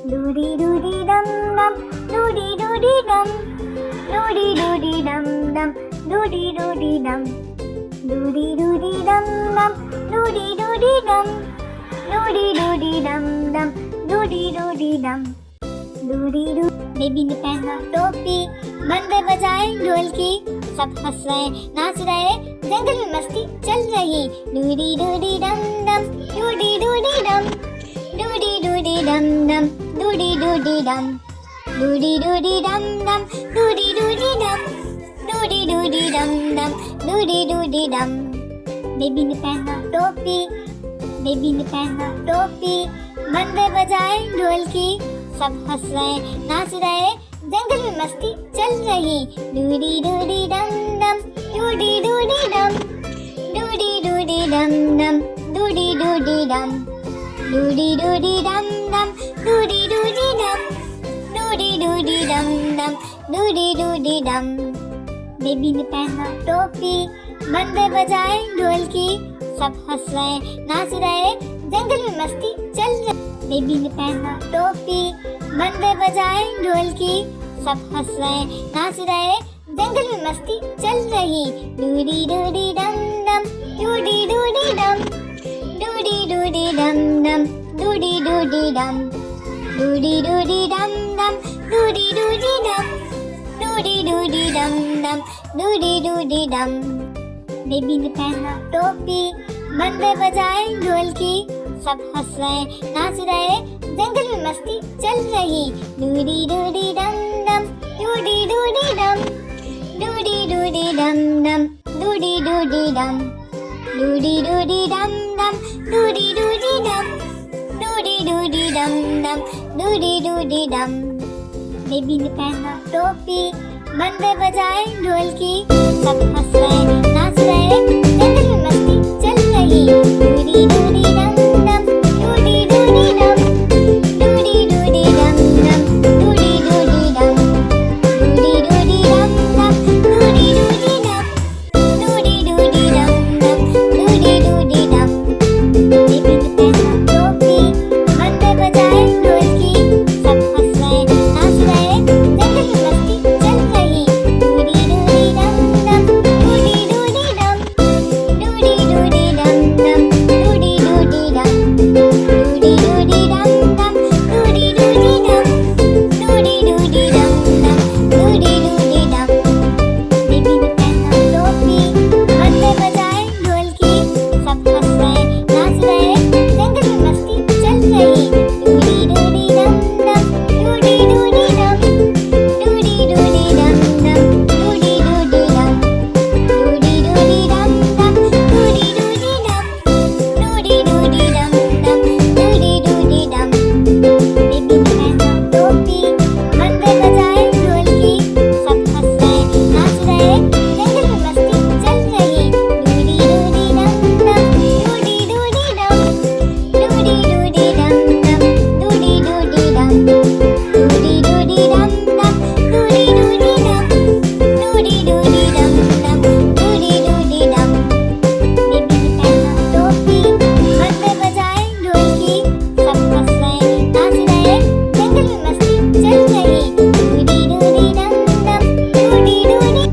डूडी डूडी डम डम, डूडी डूडी डम, डूडी डूडी डम डम, डूडी डूडी डम, डूडी डूडी डम डम, डूडी डूडी डम, डूडी डूडी डम डम, डूडी डूडी डम, डूडी डू। बेबी ने पहना टोपी, बंदे बजाए ढोलकी, सब हंस रहे नाच रहे, जंगल में मस्ती चल रही। डूडी डूडी डम डम, डूडी डूडी डम, डूडी डूडी डम डम, डूडी डूडी डम, डूडी डूडी डम डम, डूडी डूडी डम, डूडी डूडी डम डम, डूडी डूडी डम। बेबी ने पहना टोपी, बेबी ने पहना टोपी, बंदे बजाए ढोलकी, सब हंस रहे नाच रहे, जंगल में मस्ती चल रही। डूडी डूडी डम डम, डूडी डूडी डम, डूडी डूडी डम डम, डूडी डूडी डम, डूडी डूडी डम डम, डूडी डूडी डम, डूडी डूडी डम डम, डूडी डूडी डम। बेबी ने पहना टोपी, बंदे बजाए ढोलकी, सब हंस रहे नाच रहे, जंगल में मस्ती चल रही। बेबी ने पहना टोपी, बंदे बजाए ढोलकी, सब हंस रहे नाच रहे, जंगल में मस्ती चल रही। डूडी डूडी डम डम, डूडी डूडी डम, डूडी डूडी डम डम, डूडी डूडी डम, डूडी डूडी डम डम, डूडी डूडी डम, डूडी डूडी डम डम, डूडी डूडी डम। बेबी ने पहना टोपी, बंदे बजाए ढोलकी, सब हंस रहे नाच रहे, जंगल में मस्ती चल रही। डूडी डूडी डम डम, डूडी डूडी डम, डूडी डूडी डम डम, डूडी डूडी डम, डूडी डूडी डम डम, डूडी डूडी डम, डूडी डूडी डम डम, डूडी डूडी डम। बेबी ने पहना टोपी, बंदे बजाए ढोलकी, सब हंस रहे नाच रहे, जंगल में मस्ती चल रही। डूडी डूडी डम डम, डूडी डूडी डम, डूडी डूडी डम डम, डूडी डूडी डम, डूडी डूडी डम डम, डूडी डूडी डम, डूडी डूडी डम डम, डूडी डूडी डम। बेबी ने पहना टोपी, बंदे बजाए ढोलकी, सब हंस रहे नाच रहे, जंगल में मस्ती चल रही। डूडी डूडी डम डम, डूडी डूडी डम, डूडी डूडी डम डम, डूडी डूडी डम, डूडी डूडी डम डम, डूडी डूडी डम, डूडी डूडी डम डम, डूडी डूडी डम। बेबी ने पहना टोपी, बंदे बजाए ढोलकी, सब हंस रहे नाच रहे, जंगल में मस्ती चल रही। डूडी डूडी डम डम, डूडी डूडी डम, डूडी डूडी डम डम, डूडी डूडी डम, डूडी डूडी डम डम, डूडी डूडी डम, डूडी डूडी डम डम, डूडी डूडी डम। बेबी ने पहना टोपी, बंदे बजाए ढोलकी, सब हंस रहे नाच रहे, जंगल में मस्ती चल रही। डूडी डूडी डम डम, डूडी डूडी डम, डूडी डूडी डम डम, डूडी डूडी डम, डूडी डूडी डम डम, डूडी डूडी डम, डूडी डूडी डम डम, डूडी डूडी डम। बेबी ने पहना टोपी, बंदे बजाए ढोलकी, सब हंस रहे नाच रहे, जंगल में मस्ती चल रही। डूडी डूडी डम डम, डूडी डूडी।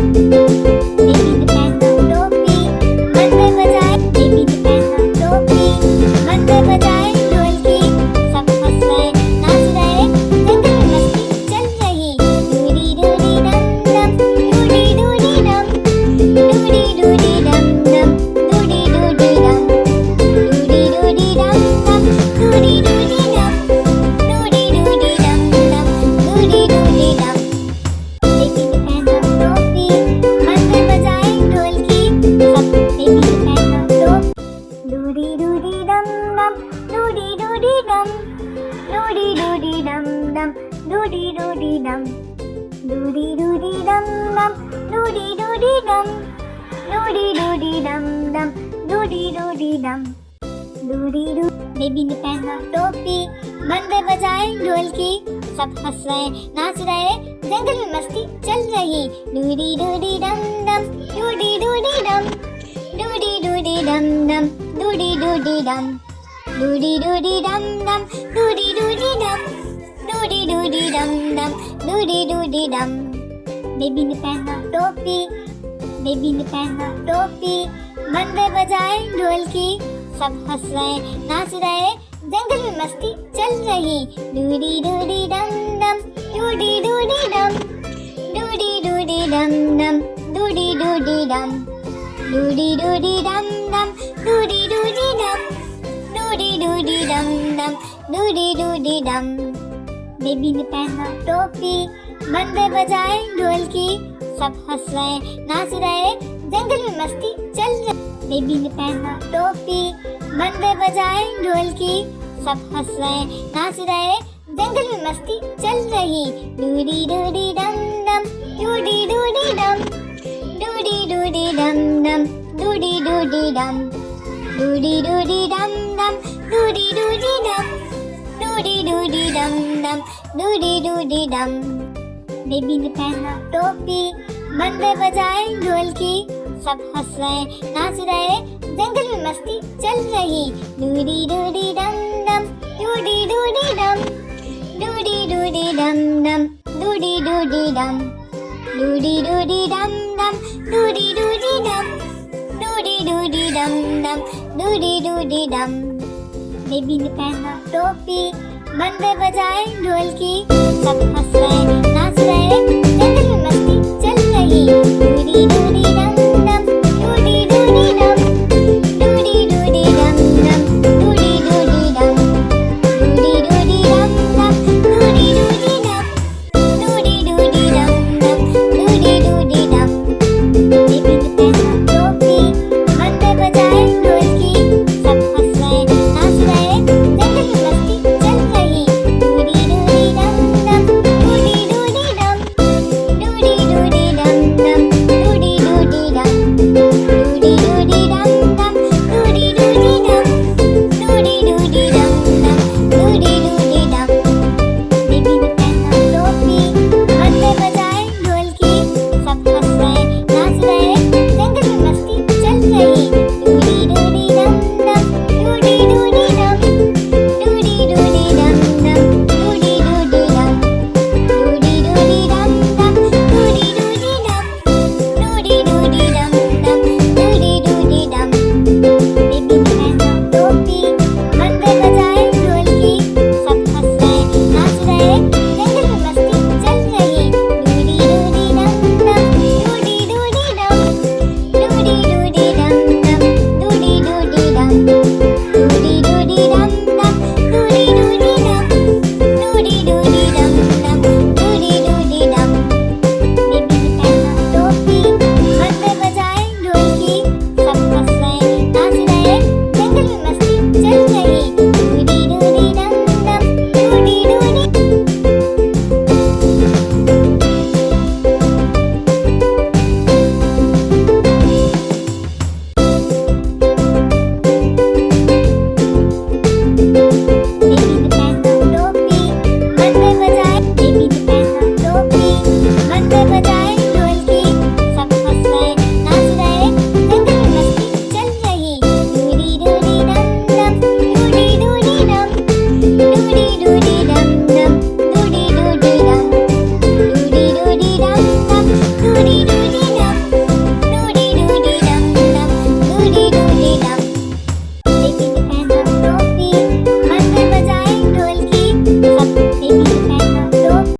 बेबी ने पहना टोपी, बंदे बजाए, बेबी ने पहना टोपी, बंदे बजाए ढोलकी, सब हंस रहे नाच रहे, जंगल में मस्ती चल रही। डूडी डूडी डम डम, डूडी डूडी डम, डूडी डूडी डम डम, डूडी डूडी डम, डूडी डूडी डम डम, डूडी डूडी डम, डूडी डूडी डम डम, डूडी डूडी डम। बेबी ने पहना टोपी, बंदे बजाए ढोलकी, सब बेबी ने पहना टोपी। डूडी डूडी डम डम, डूडी डूडी डम, डूडी डूडी डम डम, डूडी डूडी डम, डूडी डूडी डम डम, डूडी डूडी डम, डूडी डूडी डम डम, डूडी डूडी डम, डूडी डू। बेबी ने पहना टोपी, बंदे बजाए ढोलकी, सब हंस रहे नाच रहे, जंगल में मस्ती चल रही। डूडी डूडी डम डम, डूडी डूडी डम, डूडी डूडी डम डम, डूडी डूडी डम, डूडी डूडी डम डम, डूडी डूडी डम, डूडी डूडी डम डम, डूडी डूडी डम। बेबी ने पहना टोपी, बेबी ने पहना टोपी, बंदे बजाए ढोल की, सब हंस रहे नाच रहे, जंगल में मस्ती चल रही। डूडी डूडी डम डम, डूडी डूडी डम, डूडी डूडी डम डम, डूडी डूडी डम, डूडी डूडी डम डम, डूडी डूडी डम, डूडी डूडी डम डम, डूडी डूडी डम। बेबी ने पहना टोपी, बंदे बजाए ढोल की, सब हंस रहे नाच रहे, जंगल में मस्ती चल रही। बेबी ने पहना टोपी, बंदे बजाए ढोल की, सब हंस रहे नाच रहे, जंगल में मस्ती चल रही। डूडी डूडी डम डम, डूडी डूडी डम, डूडी डूडी डम डम, डूडी डूडी डम, डूडी डूडी डम डम, डूडी डूडी डम, डूडी डूडी डम डम, डूडी डूडी डम। बेबी ने पहना टोपी, बंदे बजाए ढोल की, सब हंस रहे नाच रहे, जंगल में मस्ती चल रही। डूडी डूडी डम डम, डूडी डूडी डम, डूडी डूडी डम डम, डूडी डूडी डम, डूडी डूडी डम डम, डूडी डूडी डम, डूडी डूडी डम डम, डूडी डूडी डम। बेबी ने पहना टोपी, बंदे बजाए ढोल की, सब हंस रहे नाच रहे, जंगल में मस्ती चल रही। डूडी डूडी डम डम, डूडी डूडी डम, डूडी डूडी डम डम, डूडी डूडी डम, डूडी डूडी डम डम, डूडी डूडी डम, डूडी डूडी डम डम, डूडी डूडी डम। बेबी ने पहना टोपी, बंदे बजाए ढोल की, सब हंस रहे नाच रहे, जंगल में मस्ती चल रही। डूडी डूडी डम डम, डूडी डूडी डम, डूडी डूडी डम डम, डूडी डूडी डम, डूडी डूडी डम डम, डूडी डूडी डम, डूडी डूडी डम डम, डूडी डूडी डम। बेबी ने पहना टोपी, बंदे बजाए ढोल की, सब हंस रहे नाच रहे, जंगल में मस्ती चल रही। डूडी डूडी डम डम, डूडी डूडी डम, डूडी डूडी डम डम, डूडी डूडी डम, डूडी डूडी डम डम, डूडी डूडी डम, डूडी डूडी डम डम, डूडी डूडी डम। बेबी ने पहना टोपी, बंदे बजाए ढोल की, सब हंस रहे नाच रहे, जंगल में मस्ती चल रही। डूडी डूडी डम डम, डूडी डूडी डम, डूडी डूडी डम डम, डूडी डूडी डम, डूडी डूडी डम डम, डूडी डूडी डम, डूडी डूडी डम डम, डूडी डूडी डम। बेबी ने पहना टोपी, बंदे बजाए ढोल की, सब हंस रहे नाच रहे, जंगल में मस्ती चल रही। डूडी डूडी डम डम, डूडी डूडी। बेबी ने पहना टोपी, बंदे बजाए, बेबी ने पहना टोपी, बंदे बजाए।